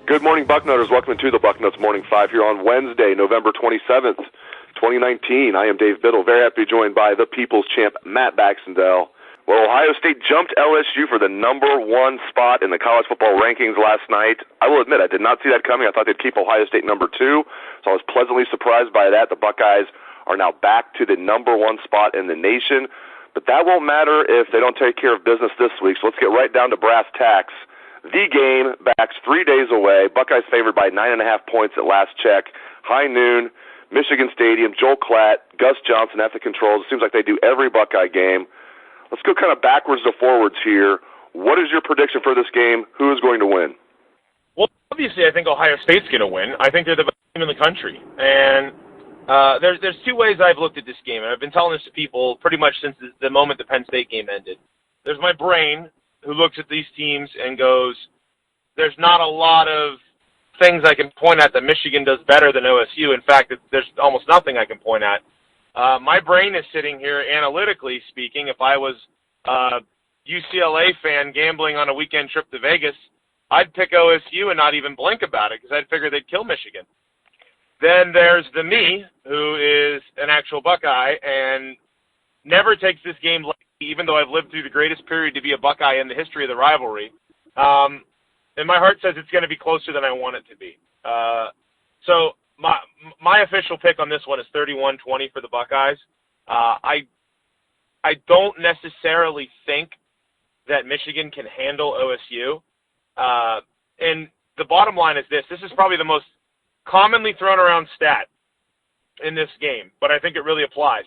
Good morning, Bucknutters. Welcome to the Bucknuts Morning 5 here on Wednesday, November 27th, 2019. I am Dave Biddle, very happy to be joined by the People's Champ, Matt Baxendell. Well, Ohio State jumped LSU for the number one spot in the college football rankings last night. I will admit, I did not see that coming. I thought they'd keep Ohio State number 2, so I was pleasantly surprised by that. The Buckeyes are now back to the number one spot in the nation, but that won't matter if they don't take care of business this week, so let's get right down to brass tacks. The game backs 3 days away. Buckeyes favored by 9.5 points at last check. High noon, Michigan Stadium, Joel Klatt, Gus Johnson at the controls. It seems like they do every Buckeye game. Let's go kind of backwards to forwards here. What is your prediction for this game? Who is going to win? Well, obviously, I think Ohio State's going to win. I think they're the best team in the country. And there's two ways I've looked at this game, and I've been telling this to people pretty much since the moment the Penn State game ended. There's my brain, who looks at these teams and goes, there's not a lot of things I can point at that Michigan does better than OSU. In fact, there's almost nothing I can point at. My brain is sitting here, analytically speaking, if I was a UCLA fan gambling on a weekend trip to Vegas, I'd pick OSU and not even blink about it because I'd figure they'd kill Michigan. Then there's the me, who is an actual Buckeye and never takes this game lightly, even though I've lived through the greatest period to be a Buckeye in the history of the rivalry. And my heart says it's going to be closer than I want it to be. So my official pick on this one is 31-20 for the Buckeyes. I don't necessarily think that Michigan can handle OSU. And the bottom line is this. This is probably the most commonly thrown around stat in this game, but I think it really applies.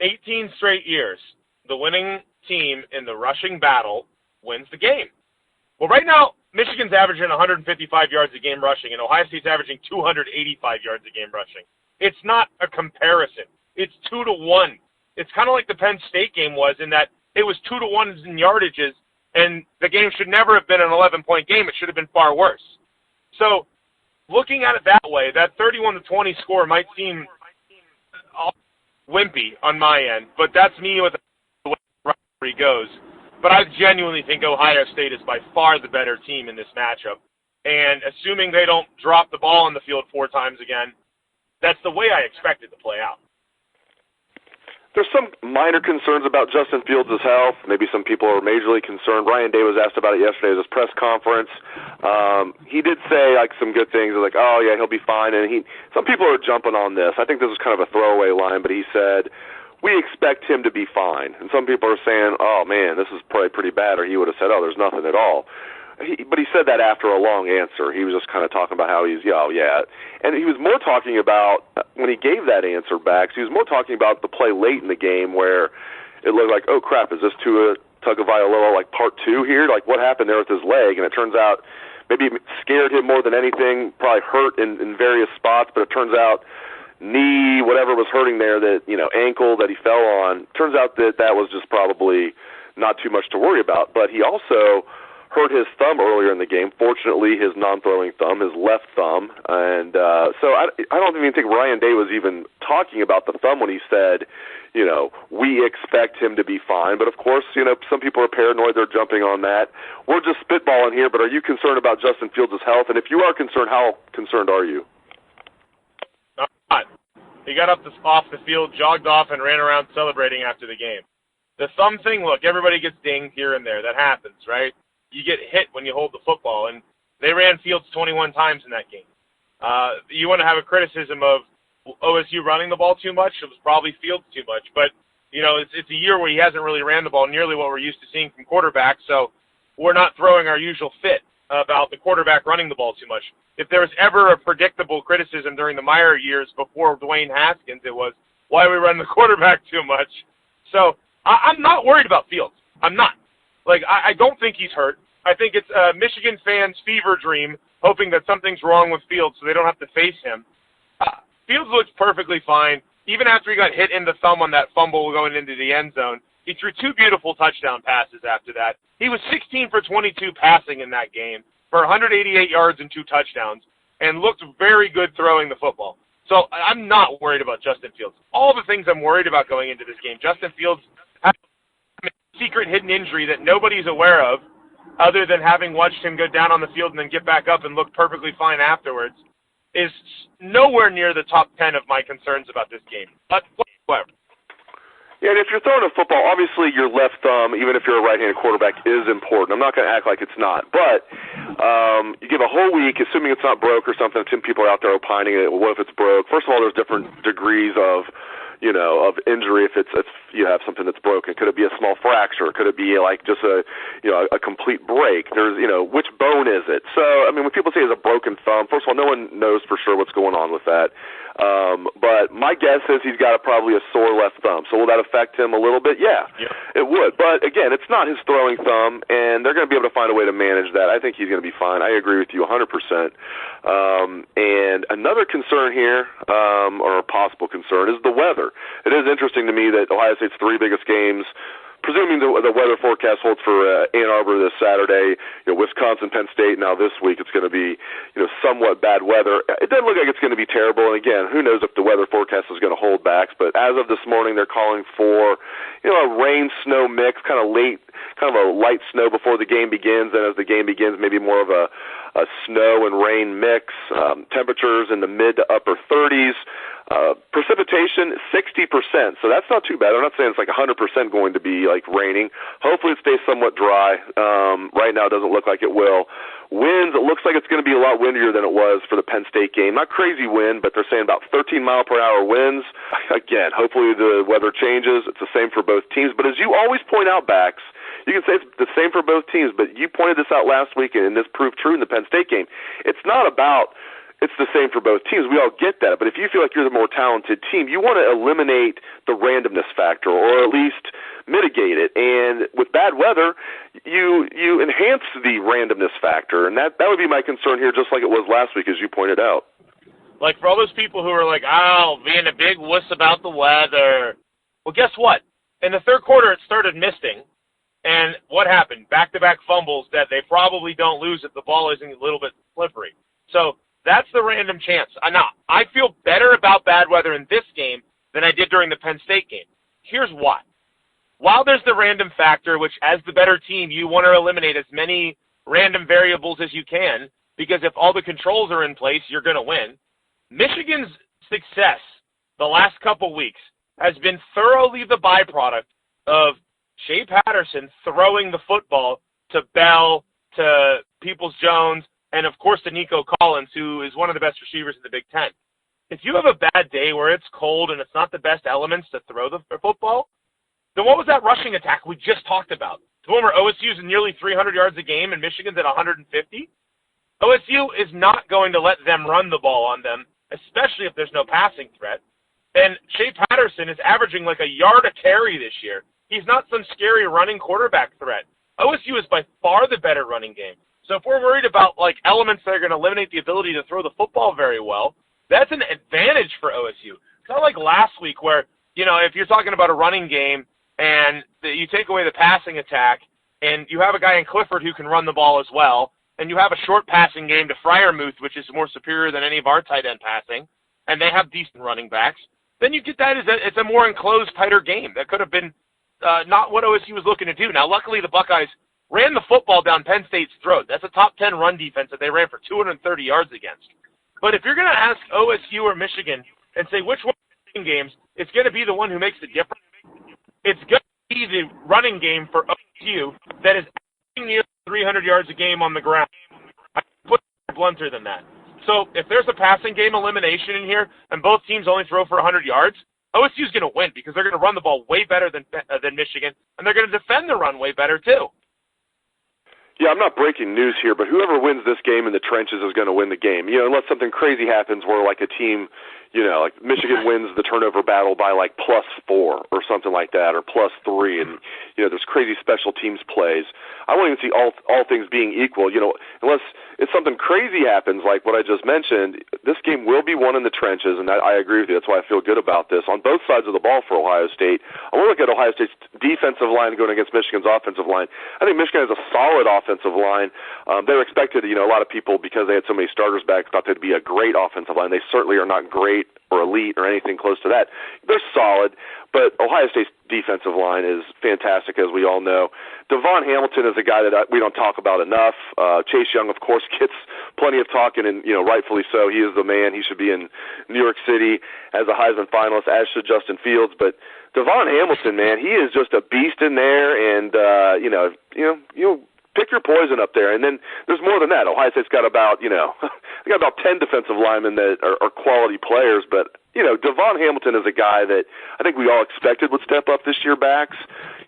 18 straight years, the winning team in the rushing battle wins the game. Well, right now, Michigan's averaging 155 yards a game rushing, and Ohio State's averaging 285 yards a game rushing. It's not a comparison. It's 2-to-1. It's kind of like the Penn State game was in that it was 2-to-1 in yardages, and the game should never have been an 11-point game. It should have been far worse. So, looking at it that way, that 31-20 score might seem wimpy on my end, but that's me with the way the rivalry goes. But I genuinely think Ohio State is by far the better team in this matchup. And assuming they don't drop the ball on the field 4 times again, that's the way I expect it to play out. There's some minor concerns about Justin Fields' health. Maybe some people are majorly concerned. Ryan Day was asked about it yesterday at his press conference. He did say like some good things, like, oh, yeah, he'll be fine. And some people are jumping on this. I think this was kind of a throwaway line, but he said, we expect him to be fine. And some people are saying, oh, man, this is probably pretty bad, or he would have said, oh, there's nothing at all. But he said that after a long answer. He was just kind of talking about how he's, oh, yeah. And he was more talking about, when he gave that answer back, he was more talking about the play late in the game where it looked like, oh, crap, is this Tua Tagovailoa like part 2 here? Like, what happened there with his leg? And it turns out maybe it scared him more than anything, probably hurt in various spots, but it turns out knee, whatever was hurting there, that, ankle that he fell on, turns out that was just probably not too much to worry about. But he also hurt his thumb earlier in the game. Fortunately, his non-throwing thumb, his left thumb. And so I don't even think Ryan Day was even talking about the thumb when he said, we expect him to be fine. But, of course, some people are paranoid. They're jumping on that. We're just spitballing here, but are you concerned about Justin Fields' health? And if you are concerned, how concerned are you? Not. He got off the field, jogged off, and ran around celebrating after the game. The thumb thing, look, everybody gets dinged here and there. That happens, right? You get hit when you hold the football, and they ran Fields 21 times in that game. You want to have a criticism of OSU running the ball too much? It was probably Fields too much, but it's a year where he hasn't really ran the ball nearly what we're used to seeing from quarterbacks, so we're not throwing our usual fit about the quarterback running the ball too much. If there was ever a predictable criticism during the Meyer years before Dwayne Haskins, it was, why are we running the quarterback too much? So I'm not worried about Fields. I'm not. I don't think he's hurt. I think it's a Michigan fans' fever dream, hoping that something's wrong with Fields so they don't have to face him. Fields looked perfectly fine. Even after he got hit in the thumb on that fumble going into the end zone, he threw 2 beautiful touchdown passes after that. He was 16 for 22 passing in that game for 188 yards and 2 touchdowns and looked very good throwing the football. So I'm not worried about Justin Fields. All the things I'm worried about going into this game, Justin Fields has a secret hidden injury that nobody's aware of other than having watched him go down on the field and then get back up and look perfectly fine afterwards, is nowhere near the top 10 of my concerns about this game. But whatever. Yeah, and if you're throwing a football, obviously your left thumb, even if you're a right-handed quarterback, is important. I'm not going to act like it's not. But you give a whole week, assuming it's not broke or something, some people are out there opining, what if it's broke? First of all, there's different degrees of injury if you have something that's broken. Could it be a small fracture? Could it be like just a complete break? There's, which bone is it? So, I mean, when people say it's a broken thumb, first of all, no one knows for sure what's going on with that. But my guess is he's got probably a sore left thumb. So will that affect him a little bit? Yeah, it would. But again, it's not his throwing thumb, and they're going to be able to find a way to manage that. I think he's going to be fine. I agree with you 100%. And another concern here, or a possible concern, is the weather. It is interesting to me that Ohio State's 3 biggest games, presuming the weather forecast holds for Ann Arbor this Saturday, Wisconsin, Penn State, now this week it's going to be, somewhat bad weather. It doesn't look like it's going to be terrible, and again, who knows if the weather forecast is going to hold back, but as of this morning, they're calling for, a rain-snow mix, kind of a light snow before the game begins, and as the game begins, maybe more of a snow and rain mix, temperatures in the mid to upper 30s, precipitation 60%, so that's not too bad. I'm not saying it's like 100% going to be like raining. Hopefully it stays somewhat dry. Right now it doesn't look like it will. Winds, it looks like it's going to be a lot windier than it was for the Penn State game. Not crazy wind, but they're saying about 13 mile per hour winds. Again, hopefully the weather changes. It's the same for both teams, but as you always point out, Bax, you can say it's the same for both teams, but you pointed this out last week, and this proved true in the Penn State game. It's not about it's the same for both teams. We all get that. But if you feel like you're the more talented team, you want to eliminate the randomness factor or at least mitigate it. And with bad weather, you enhance the randomness factor. And that would be my concern here, just like it was last week, as you pointed out. Like for all those people who are like, being a big wuss about the weather. Well, guess what? In the third quarter, it started misting. And what happened? Back-to-back fumbles that they probably don't lose if the ball isn't a little bit slippery. So that's the random chance. I feel better about bad weather in this game than I did during the Penn State game. Here's why. While there's the random factor, which as the better team, you want to eliminate as many random variables as you can, because if all the controls are in place, you're going to win. Michigan's success the last couple weeks has been thoroughly the byproduct of Shea Patterson throwing the football to Bell, to Peoples-Jones, and, of course, to Nico Collins, who is one of the best receivers in the Big Ten. If you have a bad day where it's cold and it's not the best elements to throw the football, then what was that rushing attack we just talked about? The one where OSU's nearly 300 yards a game and Michigan's at 150? OSU is not going to let them run the ball on them, especially if there's no passing threat. And Shea Patterson is averaging like a yard a carry this year. He's not some scary running quarterback threat. OSU is by far the better running game. So if we're worried about like elements that are going to eliminate the ability to throw the football very well, that's an advantage for OSU. It's not like last week where, if you're talking about a running game and you take away the passing attack and you have a guy in Clifford who can run the ball as well, and you have a short passing game to Freiermuth, which is more superior than any of our tight end passing, and they have decent running backs, then you get that as it's a more enclosed, tighter game. That could have been not what OSU was looking to do. Now, luckily, the Buckeyes ran the football down Penn State's throat. That's a top 10 run defense that they ran for 230 yards against. But if you're going to ask OSU or Michigan and say which one of the games, it's going to be the one who makes the difference. It's going to be the running game for OSU that is nearly 300 yards a game on the ground. I put it blunter than that. So if there's a passing game elimination in here and both teams only throw for 100 yards, OSU's going to win because they're going to run the ball way better than Michigan, and they're going to defend the run way better too. Yeah, I'm not breaking news here, but whoever wins this game in the trenches is going to win the game. Unless something crazy happens where like a team, like Michigan wins the turnover battle by like +4 or something like that, or +3, and there's crazy special teams plays. I won't even see all things being equal. Unless if something crazy happens like what I just mentioned, this game will be won in the trenches, and I agree with you. That's why I feel good about this. On both sides of the ball for Ohio State, I want to look at Ohio State's defensive line going against Michigan's offensive line. I think Michigan has a solid offensive line. They were expected, a lot of people, because they had so many starters back, thought they'd be a great offensive line. They certainly are not great or elite or anything close to that. They're solid, but Ohio State's defensive line is fantastic, as we all know. Devon Hamilton is a guy that we don't talk about enough. Chase Young, of course, gets plenty of talking, and rightfully so. He is the man. He should be in New York City as a Heisman finalist, as should Justin Fields. But Devon Hamilton, man, he is just a beast in there, and pick your poison up there. And then there's more than that. Ohio State's got about they got about 10 defensive linemen that are quality players, but Devon Hamilton is a guy that I think we all expected would step up this year backs.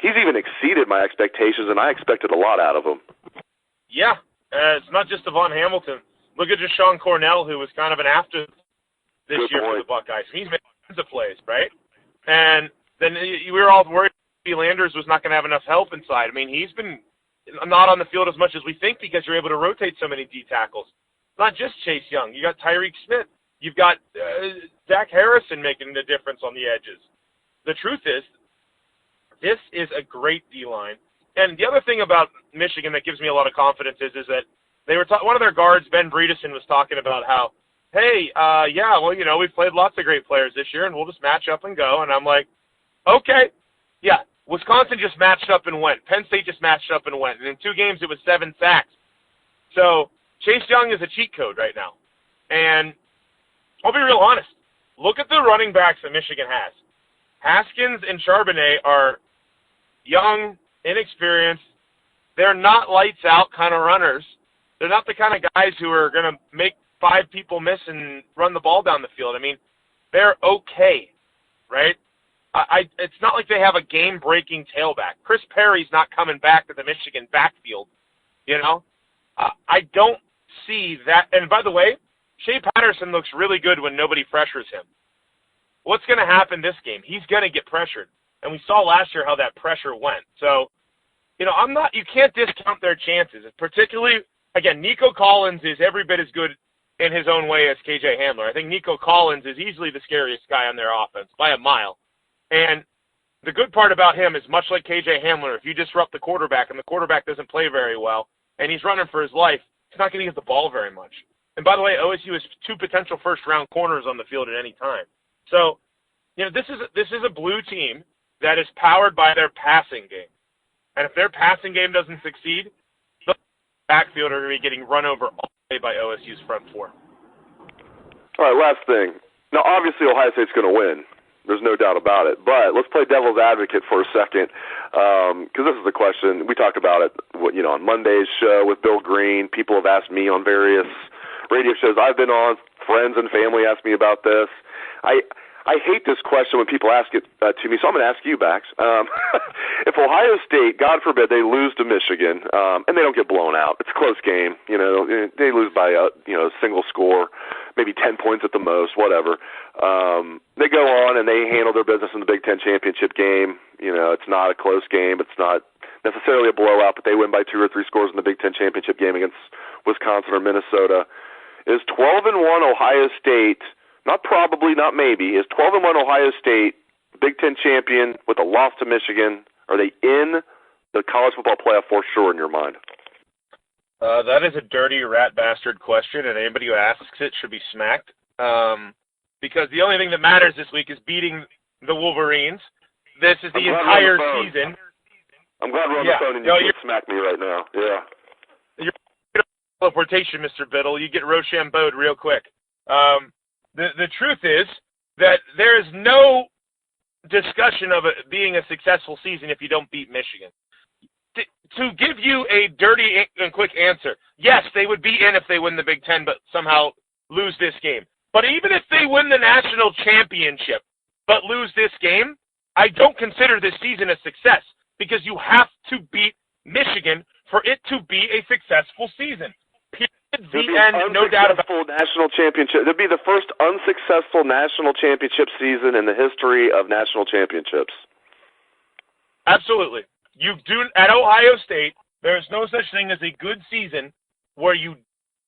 He's even exceeded my expectations, and I expected a lot out of him. Yeah, it's not just Devon Hamilton. Look at Deshaun Cornell, who was kind of an after this year for the Buckeyes. He's made tons of plays, right? And then we were all worried Landers was not going to have enough help inside. I mean, he's been not on the field as much as we think because you're able to rotate so many D tackles. Not just Chase Young. You got Tyreek Smith. You've got Zach Harrison making the difference on the edges. The truth is, this is a great D-line. And the other thing about Michigan that gives me a lot of confidence is that they were one of their guards, Ben Bredeson, was talking about how, hey, we've played lots of great players this year, and we'll just match up and go. And I'm like, okay, yeah. Wisconsin just matched up and went. Penn State just matched up and went. And in 2 games, it was 7 sacks. So Chase Young is a cheat code right now. And I'll be real honest. Look at the running backs that Michigan has. Haskins and Charbonnet are young, inexperienced. They're not lights-out kind of runners. They're not the kind of guys who are going to make 5 people miss and run the ball down the field. I mean, they're okay, right? It's not like they have a game-breaking tailback. Chris Perry's not coming back to the Michigan backfield, I don't see that. And by the way, Shea Patterson looks really good when nobody pressures him. What's going to happen this game? He's going to get pressured. And we saw last year how that pressure went. So, you can't discount their chances. Particularly, again, Nico Collins is every bit as good in his own way as KJ Hamler. I think Nico Collins is easily the scariest guy on their offense by a mile. And the good part about him is much like KJ Hamler, if you disrupt the quarterback and the quarterback doesn't play very well and he's running for his life, he's not going to get the ball very much. And by the way, OSU has 2 potential first-round corners on the field at any time. So, this is a blue team that is powered by their passing game. And if their passing game doesn't succeed, the backfield are going to be getting run over all day by OSU's front 4. All right, last thing. Now, obviously, Ohio State's going to win. There's no doubt about it. But let's play devil's advocate for a second, because this is the question. We talked about it, on Monday's show with Bill Green. People have asked me on various radio shows I've been on. Friends and family ask me about this. I hate this question when people ask it to me, so I'm going to ask you, Bax. If Ohio State, God forbid, they lose to Michigan, and they don't get blown out, it's a close game. They lose by a single score, maybe 10 points at the most, whatever. They go on and they handle their business in the Big Ten championship game. It's not a close game. It's not necessarily a blowout, but they win by 2 or 3 scores in the Big Ten championship game against Wisconsin or Minnesota. Is 12-1 Ohio State? Not probably, not maybe. Is 12-1 Ohio State Big Ten champion with a loss to Michigan? Are they in the college football playoff for sure in your mind? That is a dirty rat bastard question, and anybody who asks it should be smacked. Because the only thing that matters this week is beating the Wolverines. This is the entire season. I'm glad we're on the phone and you can't smack me right now. Yeah. You're teleportation, Mr. Biddle. You get Rochambeau'd real quick. The truth is that there is no discussion of it being a successful season if you don't beat Michigan. To give you a dirty and quick answer, yes, they would be in if they win the Big Ten, but somehow lose this game. But even if they win the national championship, but lose this game, I don't consider this season a success because you have to beat Michigan for it to be a successful season. The end, no doubt about it. National championship. It'd be the first unsuccessful national championship season in the history of national championships. Absolutely. At Ohio State, there is no such thing as a good season where you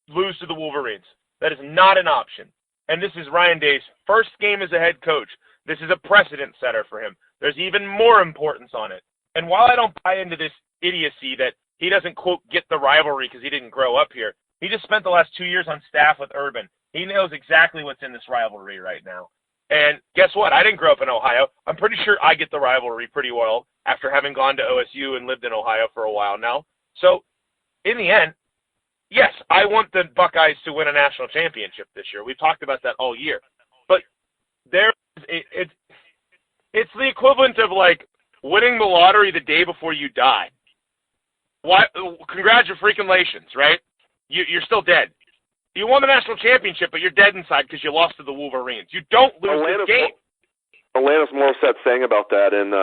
lose to the Wolverines. That is not an option. And this is Ryan Day's first game as a head coach. This is a precedent setter for him. There's even more importance on it. And while I don't buy into this idiocy that he doesn't, quote, get the rivalry because he didn't grow up here, he just spent the last 2 years on staff with Urban. He knows exactly what's in this rivalry right now. And guess what? I didn't grow up in Ohio. I'm pretty sure I get the rivalry pretty well after having gone to OSU and lived in Ohio for a while now. So, in the end, yes, I want the Buckeyes to win a national championship this year. We've talked about that all year. But it's the equivalent of, like, winning the lottery the day before you die. Why? Congratulations, right? You're still dead. You won the national championship, but you're dead inside because you lost to the Wolverines. You don't lose this game. Alanis Morissette sang about that in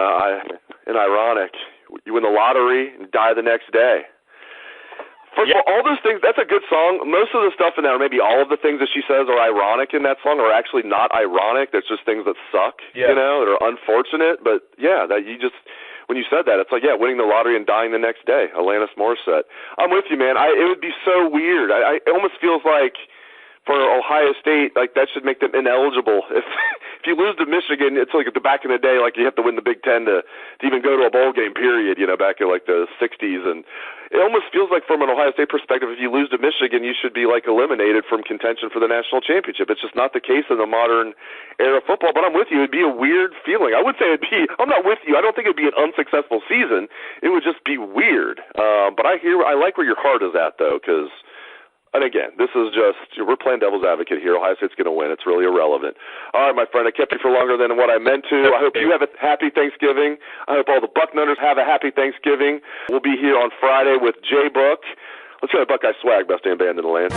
Ironic. You win the lottery and die the next day. First of all those things, that's a good song. Most of the stuff in that, or maybe all of the things that she says are ironic in that song, are actually not ironic. There's just things that suck, that are unfortunate. But, yeah, that you just, when you said that, it's like, winning the lottery and dying the next day. Alanis Morissette. I'm with you, man. It would be so weird. It almost feels like for Ohio State, like that should make them ineligible. If you lose to Michigan, it's like at the back in the day, like you have to win the Big Ten to even go to a bowl game, period, back in like the 60s. And it almost feels like from an Ohio State perspective, if you lose to Michigan, you should be like eliminated from contention for the national championship. It's just not the case in the modern era of football. But I'm with you. It'd be a weird feeling. I would say I'm not with you. I don't think it'd be an unsuccessful season. It would just be weird. But I like where your heart is at, though, because, and again, this is just, we're playing devil's advocate here. Ohio State's going to win. It's really irrelevant. All right, my friend, I kept you for longer than what I meant to. I hope you have a happy Thanksgiving. I hope all the Bucknutters have a happy Thanksgiving. We'll be here on Friday with Jay Book. Let's go to Buckeye Swag, best damn band in the land.